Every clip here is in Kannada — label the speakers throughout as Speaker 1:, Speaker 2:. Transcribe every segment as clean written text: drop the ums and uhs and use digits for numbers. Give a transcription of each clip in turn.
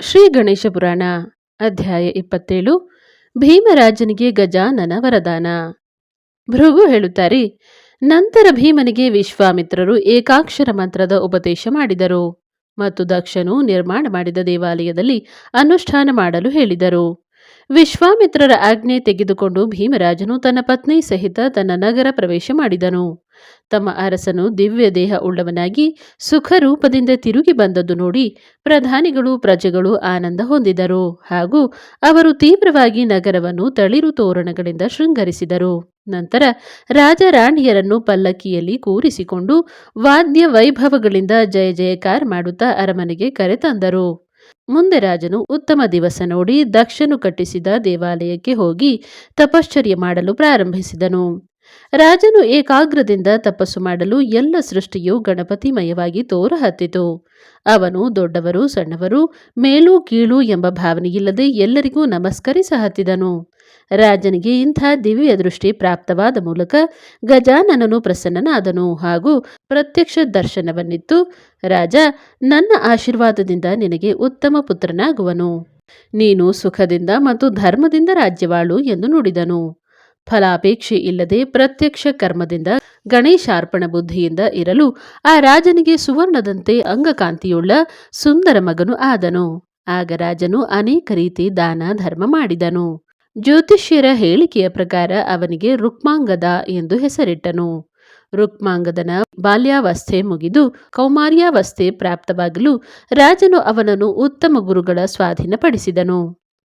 Speaker 1: ಶ್ರೀ ಗಣೇಶ ಪುರಾಣ ಅಧ್ಯಾಯ 27 ಭೀಮರಾಜನಿಗೆ ಗಜಾನನ ವರದಾನ. ಭೃಗು ಹೇಳುತ್ತಾರೆ, ನಂತರ ಭೀಮನಿಗೆ ವಿಶ್ವಾಮಿತ್ರರು ಏಕಾಕ್ಷರ ಮಂತ್ರದ ಉಪದೇಶ ಮಾಡಿದರು ಮತ್ತು ದಕ್ಷನು ನಿರ್ಮಾಣ ಮಾಡಿದ ದೇವಾಲಯದಲ್ಲಿ ಅನುಷ್ಠಾನ ಮಾಡಲು ಹೇಳಿದರು. ವಿಶ್ವಾಮಿತ್ರರ ಆಜ್ಞೆ ತೆಗೆದುಕೊಂಡು ಭೀಮರಾಜನು ತನ್ನ ಪತ್ನಿ ಸಹಿತ ತನ್ನ ನಗರ ಪ್ರವೇಶ ಮಾಡಿದನು. ತಮ್ಮ ಅರಸನು ದಿವ್ಯ ದೇಹ ಉಳ್ಳವನಾಗಿ ಸುಖ ರೂಪದಿಂದ ತಿರುಗಿ ಬಂದದ್ದು ನೋಡಿ ಪ್ರಧಾನಿಗಳು ಪ್ರಜೆಗಳು ಆನಂದ ಹೊಂದಿದರು ಹಾಗೂ ಅವರು ತೀವ್ರವಾಗಿ ನಗರವನ್ನು ತಳಿರು ತೋರಣಗಳಿಂದ ಶೃಂಗರಿಸಿದರು. ನಂತರ ರಾಜ ರಾಣಿಯರನ್ನು ಪಲ್ಲಕ್ಕಿಯಲ್ಲಿ ಕೂರಿಸಿಕೊಂಡು ವಾದ್ಯ ವೈಭವಗಳಿಂದ ಜಯ ಜಯಕಾರ ಮಾಡುತ್ತಾ ಅರಮನೆಗೆ ಕರೆತಂದರು. ಮುಂದೆ ರಾಜನು ಉತ್ತಮ ದಿವಸ ನೋಡಿ ದಕ್ಷನು ಕಟ್ಟಿಸಿದ ದೇವಾಲಯಕ್ಕೆ ಹೋಗಿ ತಪಶ್ಚರ್ಯ ಮಾಡಲು ಪ್ರಾರಂಭಿಸಿದನು. ರಾಜನು ಏಕಾಗ್ರದಿಂದ ತಪಸ್ಸು ಮಾಡಲು ಎಲ್ಲ ಸೃಷ್ಟಿಯು ಗಣಪತಿಮಯವಾಗಿ ತೋರಹತ್ತಿತು. ಅವನು ದೊಡ್ಡವರು ಸಣ್ಣವರು ಮೇಲು ಕೀಳು ಎಂಬ ಭಾವನೆಯಿಲ್ಲದೆ ಎಲ್ಲರಿಗೂ ನಮಸ್ಕರಿಸಹತ್ತಿದನು. ರಾಜನಿಗೆ ಇಂಥ ದಿವ್ಯ ದೃಷ್ಟಿ ಪ್ರಾಪ್ತವಾದ ಮೂಲಕ ಗಜಾನನನು ಪ್ರಸನ್ನನಾದನು ಹಾಗೂ ಪ್ರತ್ಯಕ್ಷ ದರ್ಶನವನ್ನಿತ್ತು. ರಾಜ, ನನ್ನ ಆಶೀರ್ವಾದದಿಂದ ನಿನಗೆ ಉತ್ತಮ ಪುತ್ರನಾಗುವನು. ನೀನು ಸುಖದಿಂದ ಮತ್ತು ಧರ್ಮದಿಂದ ರಾಜ್ಯವಾಳು ಎಂದು ನುಡಿದನು. ಫಲಾಪೇಕ್ಷೆ ಇಲ್ಲದೆ ಪ್ರತ್ಯಕ್ಷ ಕರ್ಮದಿಂದ ಗಣೇಶಾರ್ಪಣ ಬುದ್ಧಿಯಿಂದ ಇರಲು ಆ ರಾಜನಿಗೆ ಸುವರ್ಣದಂತೆ ಅಂಗಕಾಂತಿಯುಳ್ಳ ಸುಂದರ ಮಗನು ಆದನು. ಆಗ ರಾಜನು ಅನೇಕ ರೀತಿ ದಾನ ಧರ್ಮ ಮಾಡಿದನು. ಜ್ಯೋತಿಷ್ಯರ ಹೇಳಿಕೆಯ ಪ್ರಕಾರ ಅವನಿಗೆ ರುಕ್ಮಾಂಗದ ಎಂದು ಹೆಸರಿಟ್ಟನು. ರುಕ್ಮಾಂಗದನ ಬಾಲ್ಯಾವಸ್ಥೆ ಮುಗಿದು ಕೌಮಾರ್ಯಾವಸ್ಥೆ ಪ್ರಾಪ್ತವಾಗಲು ರಾಜನು ಅವನನ್ನು ಉತ್ತಮ ಗುರುಗಳ ಸ್ವಾಧೀನಪಡಿಸಿದನು.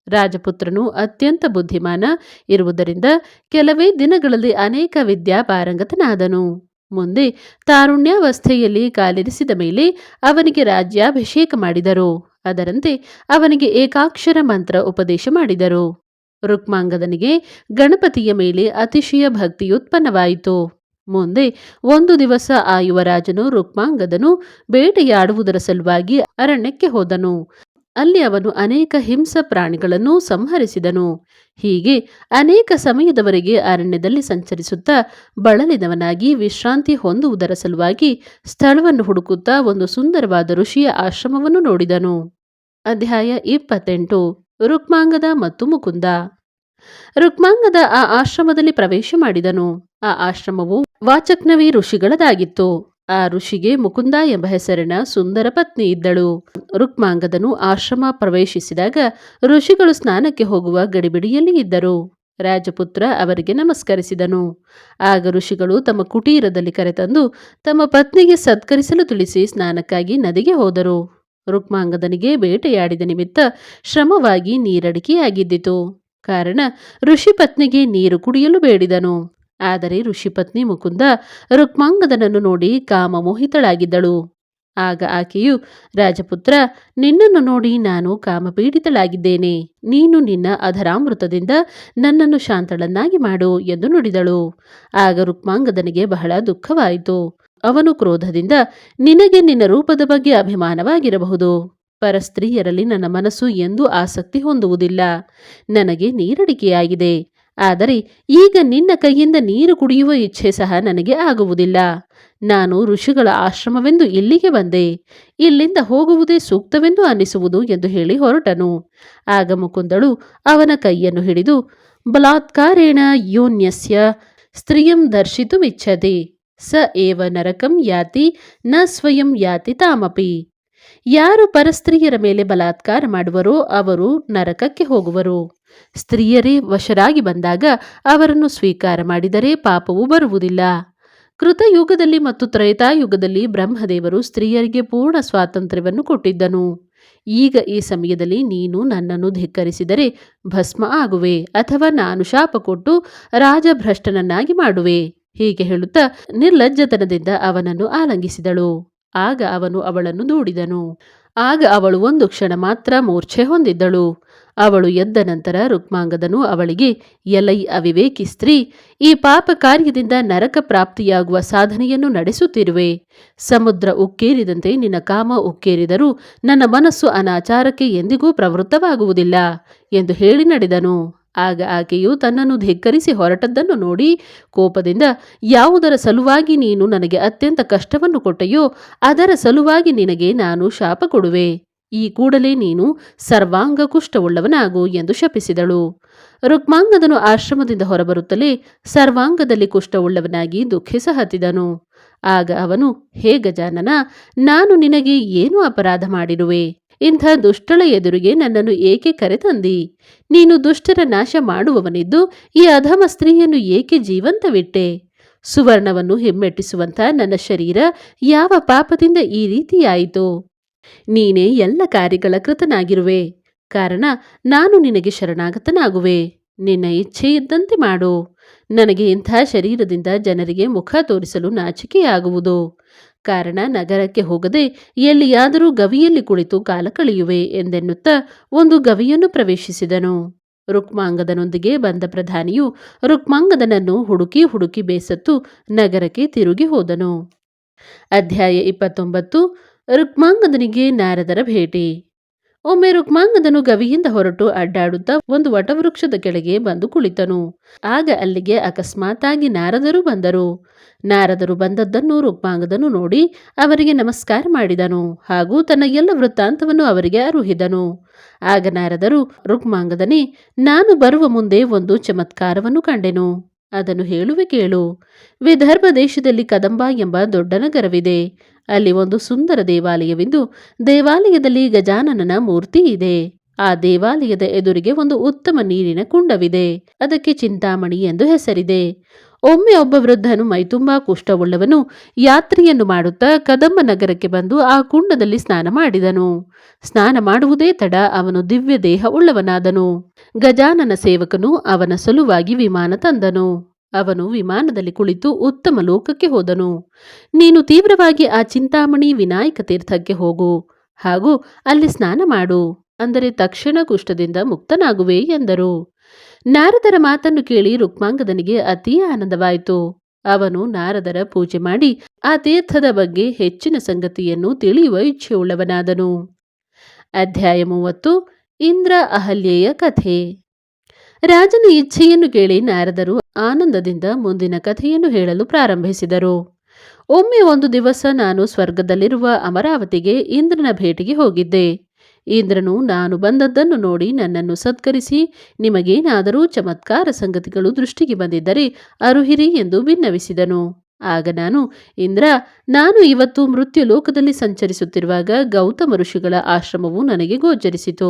Speaker 1: ರಾಜಪುತ್ರನು ಅತ್ಯಂತ ಬುದ್ಧಿಮಾನ ಇರುವುದರಿಂದ ಕೆಲವೇ ದಿನಗಳಲ್ಲಿ ಅನೇಕ ವಿದ್ಯಾಪಾರಂಗತನಾದನು. ಮುಂದೆ ತಾರುಣ್ಯಾವಸ್ಥೆಯಲ್ಲಿ ಕಾಲಿರಿಸಿದ ಮೇಲೆ ಅವನಿಗೆ ರಾಜ್ಯಾಭಿಷೇಕ ಮಾಡಿದರು. ಅದರಂತೆ ಅವನಿಗೆ ಏಕಾಕ್ಷರ ಮಂತ್ರ ಉಪದೇಶ ಮಾಡಿದರು. ರುಕ್ಮಾಂಗದನಿಗೆ ಗಣಪತಿಯ ಮೇಲೆ ಅತಿಶಯ ಭಕ್ತಿಯುತ್ಪನ್ನವಾಯಿತು. ಮುಂದೆ ಒಂದು ದಿವಸ ಆ ಯುವರಾಜನು ರುಕ್ಮಾಂಗದನು ಬೇಟೆಯಾಡುವುದರ ಸಲುವಾಗಿ ಅರಣ್ಯಕ್ಕೆ ಹೋದನು. ಅಲ್ಲಿ ಅವನು ಅನೇಕ ಹಿಂಸ ಪ್ರಾಣಿಗಳನ್ನು ಸಂಹರಿಸಿದನು. ಹೀಗೆ ಅನೇಕ ಸಮಯದವರೆಗೆ ಅರಣ್ಯದಲ್ಲಿ ಸಂಚರಿಸುತ್ತಾ ಬಳಲಿದವನಾಗಿ ವಿಶ್ರಾಂತಿ ಹೊಂದುವುದರ ಸಲುವಾಗಿ ಸ್ಥಳವನ್ನು ಹುಡುಕುತ್ತಾ ಒಂದು ಸುಂದರವಾದ ಋಷಿಯ ಆಶ್ರಮವನ್ನು ನೋಡಿದನು. ಅಧ್ಯಾಯ 28 ರುಕ್ಮಾಂಗದ ಮತ್ತು ಮುಕುಂದ. ರುಕ್ಮಾಂಗದ ಆ ಆಶ್ರಮದಲ್ಲಿ ಪ್ರವೇಶ ಮಾಡಿದನು. ಆ ಆಶ್ರಮವು ವಾಚಕ್ನವಿ ಋಷಿಗಳದಾಗಿತ್ತು. ಆ ಋಷಿಗೆ ಮುಕುಂದ ಎಂಬ ಹೆಸರಿನ ಸುಂದರ ಪತ್ನಿ ಇದ್ದಳು. ರುಕ್ಮಾಂಗದನು ಆಶ್ರಮ ಪ್ರವೇಶಿಸಿದಾಗ ಋಷಿಗಳು ಸ್ನಾನಕ್ಕೆ ಹೋಗುವ ಗಡಿಬಿಡಿಯಲ್ಲಿ ಇದ್ದರು. ರಾಜಪುತ್ರ ಅವರಿಗೆ ನಮಸ್ಕರಿಸಿದನು. ಆಗ ಋಷಿಗಳು ತಮ್ಮ ಕುಟೀರದಲ್ಲಿ ಕರೆತಂದು ತಮ್ಮ ಪತ್ನಿಗೆ ಸತ್ಕರಿಸಲು ತಿಳಿಸಿ ಸ್ನಾನಕ್ಕಾಗಿ ನದಿಗೆ ಹೋದರು. ರುಕ್ಮಾಂಗದನಿಗೆ ಬೇಟೆಯಾಡಿದ ನಿಮಿತ್ತ ಶ್ರಮವಾಗಿ ನೀರಡಿಕೆಯಾಗಿದ್ದಿತು. ಕಾರಣ ಋಷಿ ಪತ್ನಿಗೆ ನೀರು ಕುಡಿಯಲು ಬೇಡಿದನು. ಆದರೆ ಋಷಿಪತ್ನಿ ಮುಕುಂದ ರುಕ್ಮಾಂಗದನನ್ನು ನೋಡಿ ಕಾಮಮೋಹಿತಳಾಗಿದ್ದಳು. ಆಗ ಆಕೆಯು, ರಾಜಪುತ್ರ, ನಿನ್ನನ್ನು ನೋಡಿ ನಾನು ಕಾಮಪೀಡಿತಳಾಗಿದ್ದೇನೆ. ನೀನು ನಿನ್ನ ಅಧರಾಮೃತದಿಂದ ನನ್ನನ್ನು ಶಾಂತಳನ್ನಾಗಿ ಮಾಡು ಎಂದು ನುಡಿದಳು. ಆಗ ರುಕ್ಮಾಂಗದನಿಗೆ ಬಹಳ ದುಃಖವಾಯಿತು. ಅವನು ಕ್ರೋಧದಿಂದ, ನಿನಗೆ ನಿನ್ನ ರೂಪದ ಬಗ್ಗೆ ಅಭಿಮಾನವಾಗಿರಬಹುದು. ಪರಸ್ತ್ರೀಯರಲ್ಲಿ ನನ್ನ ಮನಸ್ಸು ಎಂದೂ ಆಸಕ್ತಿ ಹೊಂದುವುದಿಲ್ಲ. ನನಗೆ ನೀರಡಿಕೆಯಾಗಿದೆ. ಆದರೆ ಈಗ ನಿನ್ನ ಕೈಯಿಂದ ನೀರು ಕುಡಿಯುವ ಇಚ್ಛೆ ಸಹ ನನಗೆ ಆಗುವುದಿಲ್ಲ. ನಾನು ಋಷಿಗಳ ಆಶ್ರಮವೆಂದು ಇಲ್ಲಿಗೆ ಬಂದೆ. ಇಲ್ಲಿಂದ ಹೋಗುವುದೇ ಸೂಕ್ತವೆಂದು ಅನ್ನಿಸುವುದು ಎಂದು ಹೇಳಿ ಹೊರಟನು. ಆಗ ಮುಕುಂದಳು ಅವನ ಕೈಯನ್ನು ಹಿಡಿದು, ಬಲಾತ್ಕಾರೇಣ ಯೋನ್ಯಸ್ಯ ಸ್ತ್ರೀಯಂ ದರ್ಶಿತುಮಿಚ್ಛತಿ ಸ ಏವ ನರಕಂ ಯಾತಿ ನ ಸ್ವಯಂ ಯಾತಿ ತಾಮಪಿ. ಯಾರು ಪರಸ್ತ್ರೀಯರ ಮೇಲೆ ಬಲಾತ್ಕಾರ ಮಾಡುವರೋ ಅವರು ನರಕಕ್ಕೆ ಹೋಗುವರು. ಸ್ತ್ರೀಯರೇ ವಶರಾಗಿ ಬಂದಾಗ ಅವರನ್ನು ಸ್ವೀಕಾರ ಮಾಡಿದರೆ ಪಾಪವು ಬರುವುದಿಲ್ಲ. ಕೃತಯುಗದಲ್ಲಿ ಮತ್ತು ತ್ರೇತಾಯುಗದಲ್ಲಿ ಬ್ರಹ್ಮದೇವರು ಸ್ತ್ರೀಯರಿಗೆ ಪೂರ್ಣ ಸ್ವಾತಂತ್ರ್ಯವನ್ನು ಕೊಟ್ಟಿದ್ದನು. ಈಗ ಈ ಸಮಯದಲ್ಲಿ ನೀನು ನನ್ನನ್ನು ಧಿಕ್ಕರಿಸಿದರೆ ಭಸ್ಮ ಆಗುವೆ, ಅಥವಾ ನಾನು ಶಾಪ ಕೊಟ್ಟು ರಾಜಭ್ರಷ್ಟನನ್ನಾಗಿ ಮಾಡುವೆ. ಹೀಗೆ ಹೇಳುತ್ತಾ ನಿರ್ಲಜ್ಜತನದಿಂದ ಅವನನ್ನು ಆಲಂಗಿಸಿದಳು. ಆಗ ಅವನು ಅವಳನ್ನು ದೂಡಿದನು. ಆಗ ಅವಳು ಒಂದು ಕ್ಷಣ ಮಾತ್ರ ಮೂರ್ಛೆ ಹೊಂದಿದ್ದಳು. ಅವಳು ಎದ್ದ ನಂತರ ರುಕ್ಮಾಂಗದನು ಅವಳಿಗೆ, ಎಲೈ ಅವಿವೇಕಿ ಸ್ತ್ರೀ, ಈ ಪಾಪ ಕಾರ್ಯದಿಂದ ನರಕ ಪ್ರಾಪ್ತಿಯಾಗುವ ಸಾಧನೆಯನ್ನು ನಡೆಸುತ್ತಿರುವೆ. ಸಮುದ್ರ ಉಕ್ಕೇರಿದಂತೆ ನಿನ್ನ ಕಾಮ ಉಕ್ಕೇರಿದರೂ ನನ್ನ ಮನಸ್ಸು ಅನಾಚಾರಕ್ಕೆ ಎಂದಿಗೂ ಪ್ರವೃತ್ತವಾಗುವುದಿಲ್ಲ ಎಂದು ಹೇಳಿ ನಡೆದನು. ಆಗ ಆಕೆಯು ತನ್ನನ್ನು ಧಿಕ್ಕರಿಸಿ ಹೊರಟದ್ದನ್ನು ನೋಡಿ ಕೋಪದಿಂದ, ಯಾವುದರ ಸಲುವಾಗಿ ನೀನು ನನಗೆ ಅತ್ಯಂತ ಕಷ್ಟವನ್ನು ಕೊಟ್ಟೆಯೋ ಅದರ ಸಲುವಾಗಿ ನಿನಗೆ ನಾನು ಶಾಪ ಕೊಡುವೆ. ಈ ಕೂಡಲೇ ನೀನು ಸರ್ವಾಂಗ ಕುಷ್ಠವುಳ್ಳವನಾಗು ಎಂದು ಶಪಿಸಿದಳು. ರುಕ್ಮಾಂಗದನು ಆಶ್ರಮದಿಂದ ಹೊರಬರುತ್ತಲೇ ಸರ್ವಾಂಗದಲ್ಲಿ ಕುಷ್ಠವುಳ್ಳವನಾಗಿ ದುಃಖಿಸಹತ್ತಿದನು. ಆಗ ಅವನು, ಹೇ ಗಜಾನನ, ನಾನು ನಿನಗೆ ಏನು ಅಪರಾಧ ಮಾಡಿರುವೆ? ಇಂಥ ದುಷ್ಟಳ ಎದುರಿಗೆ ನನ್ನನ್ನು ಏಕೆ ಕರೆತಂದಿ? ನೀನು ದುಷ್ಟರ ನಾಶ ಮಾಡುವವನಿದ್ದು ಈ ಅಧಮ ಸ್ತ್ರೀಯನ್ನು ಏಕೆ ಜೀವಂತವಿಟ್ಟೆ? ಸುವರ್ಣವನ್ನು ಹಿಮ್ಮೆಟ್ಟಿಸುವಂಥ ನನ್ನ ಶರೀರ ಯಾವ ಪಾಪದಿಂದ ಈ ರೀತಿಯಾಯಿತು? ನೀನೇ ಎಲ್ಲ ಕಾರ್ಯಗಳ ಕೃತನಾಗಿರುವೆ, ಕಾರಣ ನಾನು ನಿನಗೆ ಶರಣಾಗತನಾಗುವೆ. ನಿನ್ನ ಇಚ್ಛೆ ಇದ್ದಂತೆ ಮಾಡು. ನನಗೆ ಇಂಥ ಶರೀರದಿಂದ ಜನರಿಗೆ ಮುಖ ತೋರಿಸಲು ನಾಚಿಕೆಯಾಗುವುದು, ಕಾರಣ ನಗರಕ್ಕೆ ಹೋಗದೆ ಎಲ್ಲಿಯಾದರೂ ಗವಿಯಲ್ಲಿ ಕುಳಿತು ಕಾಲ ಕಳೆಯುವೆ ಎಂದೆನ್ನುತ್ತಾ ಒಂದು ಗವಿಯನ್ನು ಪ್ರವೇಶಿಸಿದನು. ರುಕ್ಮಾಂಗದನೊಂದಿಗೆ ಬಂದ ಪ್ರಧಾನಿಯು ರುಕ್ಮಾಂಗದನನ್ನು ಹುಡುಕಿ ಹುಡುಕಿ ಬೇಸತ್ತು ನಗರಕ್ಕೆ ತಿರುಗಿ ಹೋದನು. ಅಧ್ಯಾಯ 29. ರುಕ್ಮಾಂಗದನಿಗೆ ನಾರದರ ಭೇಟಿ. ಒಮ್ಮೆ ರುಕ್ಮಾಂಗದನು ಗವಿಯಿಂದ ಹೊರಟು ಅಡ್ಡಾಡುತ್ತಾ ಒಂದು ವಟವೃಕ್ಷದ ಕೆಳಗೆ ಬಂದು ಕುಳಿತನು. ಆಗ ಅಲ್ಲಿಗೆ ಅಕಸ್ಮಾತ್ತಾಗಿ ನಾರದರು ಬಂದರು. ನಾರದರು ಬಂದದ್ದನ್ನು ರುಕ್ಮಾಂಗದನು ನೋಡಿ ಅವರಿಗೆ ನಮಸ್ಕಾರ ಮಾಡಿದನು ಹಾಗೂ ತನ್ನ ಎಲ್ಲ ವೃತ್ತಾಂತವನ್ನು ಅವರಿಗೆ ಅರುಹಿದನು. ಆಗ ನಾರದರು, ರುಕ್ಮಾಂಗದನೇ, ನಾನು ಬರುವ ಮುಂದೆ ಒಂದು ಚಮತ್ಕಾರವನ್ನು ಕಂಡೆನು, ಅದನ್ನು ಹೇಳುವೆ ಕೇಳು. ವಿದರ್ಭ ದೇಶದಲ್ಲಿ ಕದಂಬ ಎಂಬ ದೊಡ್ಡ ನಗರವಿದೆ. ಅಲ್ಲಿ ಒಂದು ಸುಂದರ ದೇವಾಲಯವಿದ್ದು ದೇವಾಲಯದಲ್ಲಿ ಗಜಾನನನ ಮೂರ್ತಿ ಇದೆ. ಆ ದೇವಾಲಯದ ಎದುರಿಗೆ ಒಂದು ಉತ್ತಮ ನೀರಿನ ಕುಂಡವಿದೆ. ಅದಕ್ಕೆ ಚಿಂತಾಮಣಿ ಎಂದು ಹೆಸರಿದೆ. ಒಮ್ಮೆ ಒಬ್ಬ ವೃದ್ಧನು ಮೈತುಂಬಾ ಕುಷ್ಠವುಳ್ಳವನು ಯಾತ್ರೆಯನ್ನು ಮಾಡುತ್ತಾ ಕದಂಬ ನಗರಕ್ಕೆ ಬಂದು ಆ ಕುಂಡದಲ್ಲಿ ಸ್ನಾನ ಮಾಡಿದನು. ಸ್ನಾನ ಮಾಡುವುದೇ ತಡ ಅವನು ದಿವ್ಯ ದೇಹ ಉಳ್ಳವನಾದನು. ಗಜಾನನ ಸೇವಕನು ಅವನ ಸಲುವಾಗಿ ವಿಮಾನ ತಂದನು. ಅವನು ವಿಮಾನದಲ್ಲಿ ಕುಳಿತು ಉತ್ತಮ ಲೋಕಕ್ಕೆ ಹೋದನು. ನೀನು ತೀವ್ರವಾಗಿ ಆ ಚಿಂತಾಮಣಿ ವಿನಾಯಕ ತೀರ್ಥಕ್ಕೆ ಹೋಗು ಹಾಗೂ ಅಲ್ಲಿ ಸ್ನಾನ ಮಾಡು, ಅಂದರೆ ತಕ್ಷಣ ಕುಷ್ಠದಿಂದ ಮುಕ್ತನಾಗುವೆ ಎಂದರು. ನಾರದರ ಮಾತನ್ನು ಕೇಳಿ ರುಕ್ಮಾಂಗದನಿಗೆ ಅತೀ ಆನಂದವಾಯಿತು. ಅವನು ನಾರದರ ಪೂಜೆ ಮಾಡಿ ಆ ತೀರ್ಥದ ಬಗ್ಗೆ ಹೆಚ್ಚಿನ ಸಂಗತಿಯನ್ನು ತಿಳಿಯುವ ಇಚ್ಛೆಯುಳ್ಳವನಾದನು. ಅಧ್ಯಾಯ 30. ಇಂದ್ರ ಅಹಲ್ಯೆಯ ಕಥೆ. ರಾಜನ ಇಚ್ಛೆಯನ್ನು ಕೇಳಿ ನಾರದರು ಆನಂದದಿಂದ ಮುಂದಿನ ಕಥೆಯನ್ನು ಹೇಳಲು ಪ್ರಾರಂಭಿಸಿದರು. ಒಮ್ಮೆ ಒಂದು ದಿವಸ ನಾನು ಸ್ವರ್ಗದಲ್ಲಿರುವ ಅಮರಾವತಿಗೆ ಇಂದ್ರನ ಭೇಟಿಗೆ ಹೋಗಿದ್ದೆ. ಇಂದ್ರನು ನಾನು ಬಂದದ್ದನ್ನು ನೋಡಿ ನನ್ನನ್ನು ಸತ್ಕರಿಸಿ, ನಿಮಗೇನಾದರೂ ಚಮತ್ಕಾರ ಸಂಗತಿಗಳು ದೃಷ್ಟಿಗೆ ಬಂದಿದ್ದರೆ ಅರುಹಿರಿ ಎಂದು ಬಿನ್ನವಿಸಿದನು. ಆಗ ನಾನು, ಇಂದ್ರ, ನಾನು ಇವತ್ತು ಮೃತ್ಯು ಲೋಕದಲ್ಲಿ ಸಂಚರಿಸುತ್ತಿರುವಾಗ ಗೌತಮ ಋಷಿಗಳ ಆಶ್ರಮವು ನನಗೆ ಗೋಚರಿಸಿತು.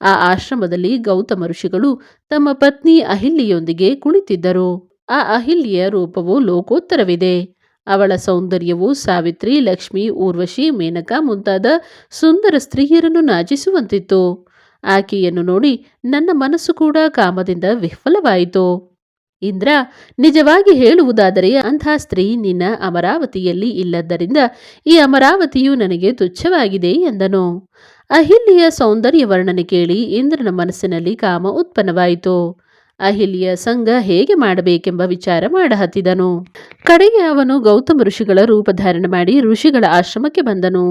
Speaker 1: ಆ ಆಶ್ರಮದಲ್ಲಿ ಗೌತಮ ಋಷಿಗಳು ತಮ್ಮ ಪತ್ನಿ ಅಹಿಲ್ಯೆಯೊಂದಿಗೆ ಕುಳಿತಿದ್ದರು. ಆ ಅಹಿಲ್ಯೆಯ ರೂಪವು ಲೋಕೋತ್ತರವಿದೆ. ಅವಳ ಸೌಂದರ್ಯವು ಸಾವಿತ್ರಿ, ಲಕ್ಷ್ಮಿ, ಊರ್ವಶಿ, ಮೇನಕ ಮುಂತಾದ ಸುಂದರ ಸ್ತ್ರೀಯರನ್ನು ನಾಚಿಸುವಂತಿತ್ತು. ಆಕೆಯನ್ನು ನೋಡಿ ನನ್ನ ಮನಸ್ಸು ಕೂಡ ಕಾಮದಿಂದ ವಿಫಲವಾಯಿತು. ಇಂದ್ರ, ನಿಜವಾಗಿ ಹೇಳುವುದಾದರೆ ಅಂಥ ಸ್ತ್ರೀ ನಿನ್ನ ಅಮರಾವತಿಯಲ್ಲಿ ಇಲ್ಲದ್ದರಿಂದ ಈ ಅಮರಾವತಿಯು ನನಗೆ ತುಚ್ಛವಾಗಿದೆ ಎಂದನು. ಅಹಿಲ್ಯೆಯ ಸೌಂದರ್ಯ ವರ್ಣನೆ ಕೇಳಿ ಇಂದ್ರನ ಮನಸ್ಸಿನಲ್ಲಿ ಕಾಮ ಉತ್ಪನ್ನವಾಯಿತು. ಅಹಿಲ್ಯೆಯ ಸಂಗ ಹೇಗೆ ಮಾಡಬೇಕೆಂಬ ವಿಚಾರ ಮಾಡಹತ್ತಿದನು. ಕಡೆಗೆ ಅವನು ಗೌತಮ ಋಷಿಗಳ ರೂಪಧಾರಣ ಮಾಡಿ ಋಷಿಗಳ ಆಶ್ರಮಕ್ಕೆ ಬಂದನು.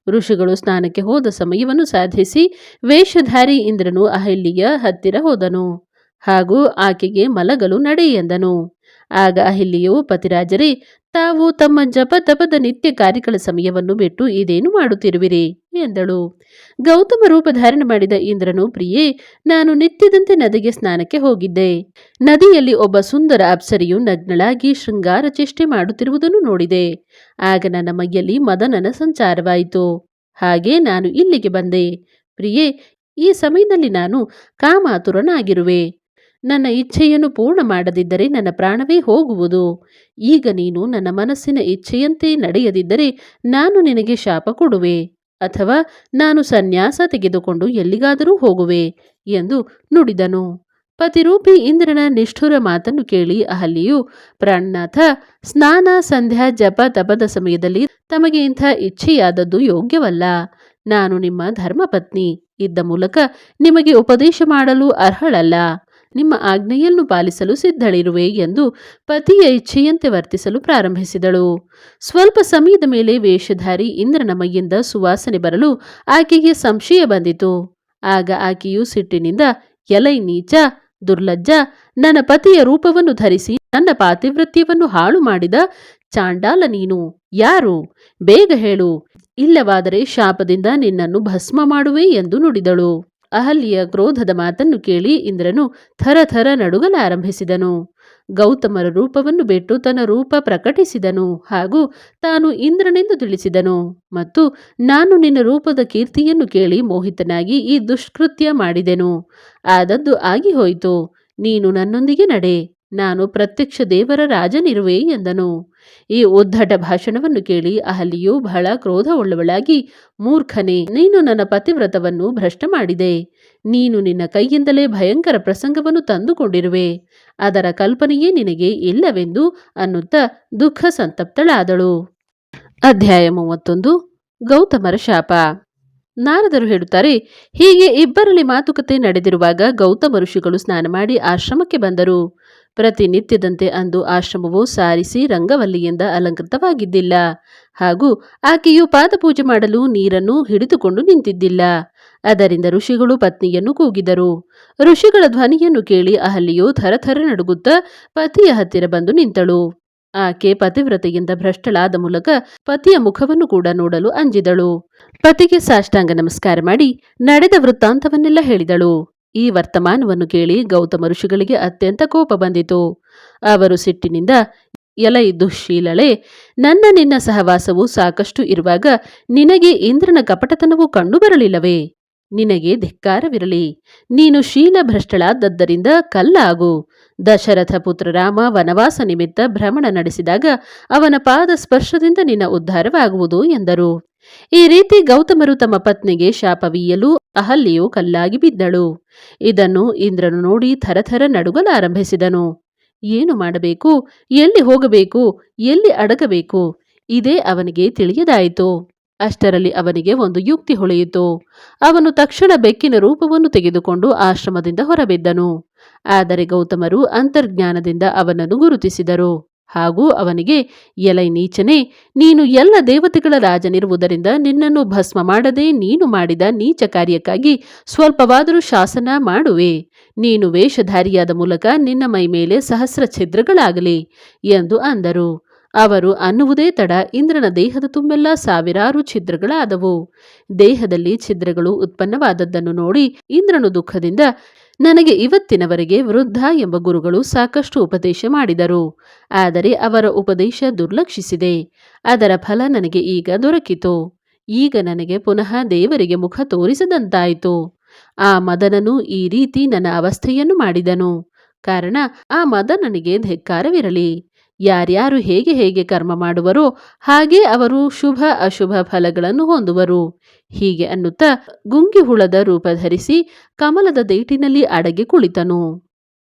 Speaker 1: ಋಷಿಗಳು ಸ್ನಾನಕ್ಕೆ ಹೋದ ಸಮಯವನ್ನು ಸಾಧಿಸಿ ವೇಷಧಾರಿ ಇಂದ್ರನು ಅಹಿಲ್ಯೆಯ ಹತ್ತಿರ ಹೋದನು ಹಾಗೂ ಆಕೆಗೆ ಮಲಗಲು ನಡೆ ಎಂದನು. ಆಗ ಅಹಿಲ್ಯೆಯು, ಪತಿರಾಜರೇ, ತಾವು ತಮ್ಮ ಜಪ ತಪದ ನಿತ್ಯ ಕಾರ್ಯಗಳ ಸಮಯವನ್ನು ಬಿಟ್ಟು ಇದೇನು ಮಾಡುತ್ತಿರುವಿರಿ ಎಂದಳು. ಗೌತಮ ರೂಪ ಧಾರಣ ಮಾಡಿದ ಇಂದ್ರನು, ಪ್ರಿಯೇ, ನಾನು ನಿತ್ಯದಂತೆ ನದಿಗೆ ಸ್ನಾನಕ್ಕೆ ಹೋಗಿದ್ದೆ. ನದಿಯಲ್ಲಿ ಒಬ್ಬ ಸುಂದರ ಅಪ್ಸರೆಯು ನಗ್ನಳಾಗಿ ಶೃಂಗಾರ ಚೇಷ್ಟೆ ಮಾಡುತ್ತಿರುವುದನ್ನು ನೋಡಿದೆ. ಆಗ ನನ್ನ ಮೈಯಲ್ಲಿ ಮದನನ ಸಂಚಾರವಾಯಿತು. ಹಾಗೆ ನಾನು ಇಲ್ಲಿಗೆ ಬಂದೆ. ಪ್ರಿಯೇ, ಈ ಸಮಯದಲ್ಲಿ ನಾನು ಕಾಮಾತುರನಾಗಿರುವೆ. ನನ್ನ ಇಚ್ಛೆಯನ್ನು ಪೂರ್ಣ ಮಾಡದಿದ್ದರೆ ನನ್ನ ಪ್ರಾಣವೇ ಹೋಗುವುದು. ಈಗ ನೀನು ನನ್ನ ಮನಸ್ಸಿನ ಇಚ್ಛೆಯಂತೆ ನಡೆಯದಿದ್ದರೆ ನಾನು ನಿನಗೆ ಶಾಪ ಕೊಡುವೆ, ಅಥವಾ ನಾನು ಸನ್ಯಾಸ ತೆಗೆದುಕೊಂಡು ಎಲ್ಲಿಗಾದರೂ ಹೋಗುವೆ ಎಂದು ನುಡಿದನು. ಪತಿರೂಪಿ ಇಂದ್ರನ ನಿಷ್ಠುರ ಮಾತನ್ನು ಕೇಳಿ ಅಹಲ್ಯೆಯು, ಪ್ರಾಣನಾಥ, ಸ್ನಾನ, ಸಂಧ್ಯಾ, ಜಪ ತಪದ ಸಮಯದಲ್ಲಿ ತಮಗೆ ಇಂಥ ಇಚ್ಛೆಯಾದದ್ದು ಯೋಗ್ಯವಲ್ಲ. ನಾನು ನಿಮ್ಮ ಧರ್ಮಪತ್ನಿ ಇದ್ದ ಮೂಲಕ ನಿಮಗೆ ಉಪದೇಶ ಮಾಡಲು ಅರ್ಹಳಲ್ಲ. ನಿಮ್ಮ ಆಜ್ಞೆಯನ್ನು ಪಾಲಿಸಲು ಸಿದ್ಧಳಿರುವೆ ಎಂದು ಪತಿಯ ಇಚ್ಛೆಯಂತೆ ವರ್ತಿಸಲು ಪ್ರಾರಂಭಿಸಿದಳು. ಸ್ವಲ್ಪ ಸಮಯದ ಮೇಲೆ ವೇಷಧಾರಿ ಇಂದ್ರನ ಮೈಯಿಂದ ಸುವಾಸನೆ ಬರಲು ಆಕೆಗೆ ಸಂಶಯ ಬಂದಿತು. ಆಗ ಆಕೆಯು ಸಿಟ್ಟಿನಿಂದ, ಎಲೈ ನೀಚ, ದುರ್ಲಜ್ಜ, ನನ್ನ ಪತಿಯ ರೂಪವನ್ನು ಧರಿಸಿ ನನ್ನ ಪಾತಿವ್ರತ್ಯವನ್ನು ಹಾಳು ಮಾಡಿದ ಚಾಂಡಾಲ ನೀನು ಯಾರು? ಬೇಗ ಹೇಳು. ಇಲ್ಲವಾದರೆ ಶಾಪದಿಂದ ನಿನ್ನನ್ನು ಭಸ್ಮ ಮಾಡುವೆ ಎಂದು ನುಡಿದಳು. ಅಹಲ್ಯೆಯ ಕ್ರೋಧದ ಮಾತನ್ನು ಕೇಳಿ ಇಂದ್ರನು ಥರಥರ ನಡುಗಲಾರಂಭಿಸಿದನು. ಗೌತಮರ ರೂಪವನ್ನು ಬಿಟ್ಟು ತನ್ನ ರೂಪ ಪ್ರಕಟಿಸಿದನು ಹಾಗೂ ತಾನು ಇಂದ್ರನೆಂದು ತಿಳಿಸಿದನು. ಮತ್ತು ನಾನು ನಿನ್ನ ರೂಪದ ಕೀರ್ತಿಯನ್ನು ಕೇಳಿ ಮೋಹಿತನಾಗಿ ಈ ದುಷ್ಕೃತ್ಯ ಮಾಡಿದೆನು. ಆದದ್ದು ಆಗಿ ಹೋಯಿತು. ನೀನು ನನ್ನೊಂದಿಗೆ ನಡೆ, ನಾನು ಪ್ರತ್ಯಕ್ಷ ದೇವರ ರಾಜನಿರುವೆ ಎಂದನು. ಈ ಉದ್ದಟ ಭಾಷಣವನ್ನು ಕೇಳಿ ಅಹಲ್ಯೆಯು ಬಹಳ ಕ್ರೋಧವುಳ್ಳವಳಾಗಿ, ಮೂರ್ಖನೇ, ನೀನು ನನ್ನ ಪತಿವ್ರತವನ್ನು ಭ್ರಷ್ಟ ಮಾಡಿದೆ. ನೀನು ನಿನ್ನ ಕೈಯಿಂದಲೇ ಭಯಂಕರ ಪ್ರಸಂಗವನ್ನು ತಂದುಕೊಂಡಿರುವೆ. ಅದರ ಕಲ್ಪನೆಯೇ ನಿನಗೆ ಇಲ್ಲವೆಂದು ಅನ್ನುತ್ತಾ ದುಃಖ ಸಂತಪ್ತಳಾದಳು. ಅಧ್ಯಾಯ 31. ಗೌತಮರ ಶಾಪ. ನಾರದರು ಹೇಳುತ್ತಾರೆ, ಹೀಗೆ ಇಬ್ಬರಲ್ಲಿ ಮಾತುಕತೆ ನಡೆದಿರುವಾಗ ಗೌತಮ ಋಷಿಗಳು ಸ್ನಾನ ಮಾಡಿ ಆಶ್ರಮಕ್ಕೆ ಬಂದರು. ಪ್ರತಿನಿತ್ಯದಂತೆ ಅಂದು ಆಶ್ರಮವು ಸಾರಿಸಿ ರಂಗವಲ್ಲಿಯಿಂದ ಅಲಂಕೃತವಾಗಿದ್ದಿಲ್ಲ ಹಾಗೂ ಆಕೆಯು ಪಾದಪೂಜೆ ಮಾಡಲು ನೀರನ್ನು ಹಿಡಿದುಕೊಂಡು ನಿಂತಿದ್ದಿಲ್ಲ. ಅದರಿಂದ ಋಷಿಗಳು ಪತ್ನಿಯನ್ನು ಕೂಗಿದರು. ಋಷಿಗಳ ಧ್ವನಿಯನ್ನು ಕೇಳಿ ಅಹಲ್ಯೆಯು ಥರಥರ ನಡುಗುತ್ತಾ ಪತಿಯ ಹತ್ತಿರ ಬಂದು ನಿಂತಳು. ಆಕೆ ಪತಿವ್ರತೆಯಿಂದ ಭ್ರಷ್ಟಳಾದ ಮೂಲಕ ಪತಿಯ ಮುಖವನ್ನು ಕೂಡ ನೋಡಲು ಅಂಜಿದಳು. ಪತಿಗೆ ಸಾಷ್ಟಾಂಗ ನಮಸ್ಕಾರ ಮಾಡಿ ನಡೆದ ವೃತ್ತಾಂತವನ್ನೆಲ್ಲ ಹೇಳಿದಳು. ಈ ವರ್ತಮಾನವನ್ನು ಕೇಳಿ ಗೌತಮ ಋಷಿಗಳಿಗೆ ಅತ್ಯಂತ ಕೋಪ ಬಂದಿತು. ಅವರು ಸಿಟ್ಟಿನಿಂದ, ಎಲೈ ದುಶ್ಶೀಲಳೆ, ನಿನ್ನ ಸಹವಾಸವು ಸಾಕಷ್ಟು ಇರುವಾಗ ನಿನಗೆ ಇಂದ್ರನ ಕಪಟತನವು ಕಂಡುಬರಲಿಲ್ಲವೇ? ನಿನಗೆ ಧಿಕ್ಕಾರವಿರಲಿ. ನೀನು ಶೀಲಭ್ರಷ್ಟಳಾದದ್ದರಿಂದ ಕಲ್ಲಾಗು. ದಶರಥ ಪುತ್ರ ರಾಮ ವನವಾಸ ನಿಮಿತ್ತ ಭ್ರಮಣ ನಡೆಸಿದಾಗ ಅವನ ಪಾದ ಸ್ಪರ್ಶದಿಂದ ನಿನ್ನ ಉದ್ಧಾರವಾಗುವುದು ಎಂದರು. ಈ ರೀತಿ ಗೌತಮರು ತಮ್ಮ ಪತ್ನಿಗೆ ಶಾಪವೀಯಲು ಅಹಲ್ಯೆಯು ಕಲ್ಲಾಗಿ ಬಿದ್ದಳು. ಇದನ್ನು ಇಂದ್ರನು ನೋಡಿ ಥರಥರ ನಡುಗಲಾರಂಭಿಸಿದನು. ಏನು ಮಾಡಬೇಕು, ಎಲ್ಲಿ ಹೋಗಬೇಕು, ಎಲ್ಲಿ ಅಡಗಬೇಕು, ಇದೇ ಅವನಿಗೆ ತಿಳಿಯದಾಯಿತು. ಅಷ್ಟರಲ್ಲಿ ಅವನಿಗೆ ಒಂದು ಯುಕ್ತಿ ಹೊಳೆಯಿತು. ಅವನು ತಕ್ಷಣ ಬೆಕ್ಕಿನ ರೂಪವನ್ನು ತೆಗೆದುಕೊಂಡು ಆಶ್ರಮದಿಂದ ಹೊರಬಿದ್ದನು. ಆದರೆ ಗೌತಮರು ಅಂತರ್ಜ್ಞಾನದಿಂದ ಅವನನ್ನು ಗುರುತಿಸಿದರು ಹಾಗೂ ಅವನಿಗೆ, ಎಲೈ ನೀಚನೇ, ನೀನು ಎಲ್ಲ ದೇವತೆಗಳ ರಾಜನಿರುವುದರಿಂದ ನಿನ್ನನ್ನು ಭಸ್ಮ ಮಾಡದೆ ನೀನು ಮಾಡಿದ ನೀಚ ಕಾರ್ಯಕ್ಕಾಗಿ ಸ್ವಲ್ಪವಾದರೂ ಶಾಸನ ಮಾಡುವೆ. ನೀನು ವೇಷಧಾರಿಯಾದ ಮೂಲಕ ನಿನ್ನ ಮೈ ಮೇಲೆ ಸಹಸ್ರ ಛಿದ್ರಗಳಾಗಲಿ ಎಂದು ಅಂದರು. ಅವರು ಅನ್ನುವುದೇ ತಡ ಇಂದ್ರನ ದೇಹದ ತುಂಬೆಲ್ಲ ಸಾವಿರಾರು ಛಿದ್ರಗಳಾದವು. ದೇಹದಲ್ಲಿ ಛಿದ್ರಗಳು ಉತ್ಪನ್ನವಾದದ್ದನ್ನು ನೋಡಿ ಇಂದ್ರನು ದುಃಖದಿಂದ, ನನಗೆ ಇವತ್ತಿನವರೆಗೆ ವೃದ್ಧ ಎಂಬ ಗುರುಗಳು ಸಾಕಷ್ಟು ಉಪದೇಶ ಮಾಡಿದರು. ಆದರೆ ಅವರ ಉಪದೇಶ ದುರ್ಲಕ್ಷಿಸಿದೆ. ಅದರ ಫಲ ನನಗೆ ಈಗ ದೊರಕಿತು. ಈಗ ನನಗೆ ಪುನಃ ದೇವರಿಗೆ ಮುಖ ತೋರಿಸದಂತಾಯಿತು. ಆ ಮದನನು ಈ ರೀತಿ ನನ್ನ ಅವಸ್ಥೆಯನ್ನು ಮಾಡಿದನು. ಕಾರಣ ಆ ಮದನನಿಗೆ ಧಿಕ್ಕಾರವಿರಲಿ. ಯಾರ್ಯಾರು ಹೇಗೆ ಹೇಗೆ ಕರ್ಮ ಮಾಡುವರೋ ಹಾಗೆ ಅವರು ಶುಭ ಅಶುಭ ಫಲಗಳನ್ನು ಹೊಂದುವರು. ಹೀಗೆ ಅನ್ನುತ್ತಾ ಗುಂಗಿ ಹುಳದ ರೂಪ ಧರಿಸಿ ಕಮಲದ ದೇಟಿನಲ್ಲಿ ಅಡಗಿ ಕುಳಿತನು.